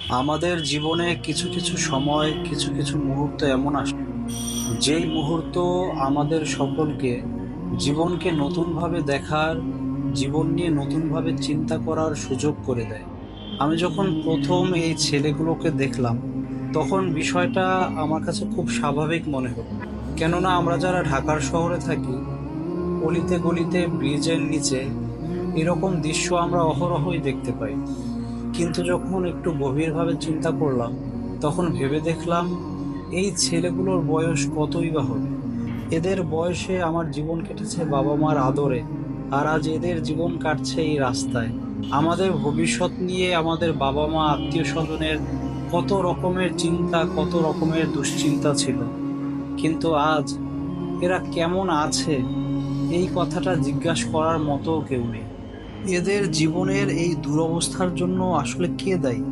আমাদের জীবনে কিছু কিছু সময় কিছু কিছু মুহূর্ত এমন আসে যেই মুহূর্ত আমাদের সকলকে জীবনকে নতুনভাবে দেখার, জীবন নিয়ে নতুনভাবে চিন্তা করার সুযোগ করে দেয়। আমি যখন প্রথম এই ছেলেগুলোকে দেখলাম, তখন বিষয়টা আমার কাছে খুব স্বাভাবিক মনে হলো। কেননা আমরা যারা ঢাকার শহরে থাকি, অলিতে গলিতে ব্রিজের নিচে এরকম দৃশ্য আমরা অহরহই দেখতে পাই। কিন্তু যখন একটু গভীরভাবে চিন্তা করলাম, তখন ভেবে দেখলাম এই ছেলেগুলোর বয়স কতই বা হবে। এদের বয়সে আমার জীবন কেটেছে বাবা মার আদরে, আর আজ এদের জীবন কাটছে এই রাস্তায়। আমাদের ভবিষ্যৎ নিয়ে আমাদের বাবা মা আত্মীয় স্বজনের কত রকমের চিন্তা, কত রকমের দুশ্চিন্তা ছিল, কিন্তু আজ এরা কেমন আছে এই কথাটা জিজ্ঞাসা করার মতো কেউ নেই। এদের জীবনের এই দুরবস্থার জন্য আসলে কে দায়ী?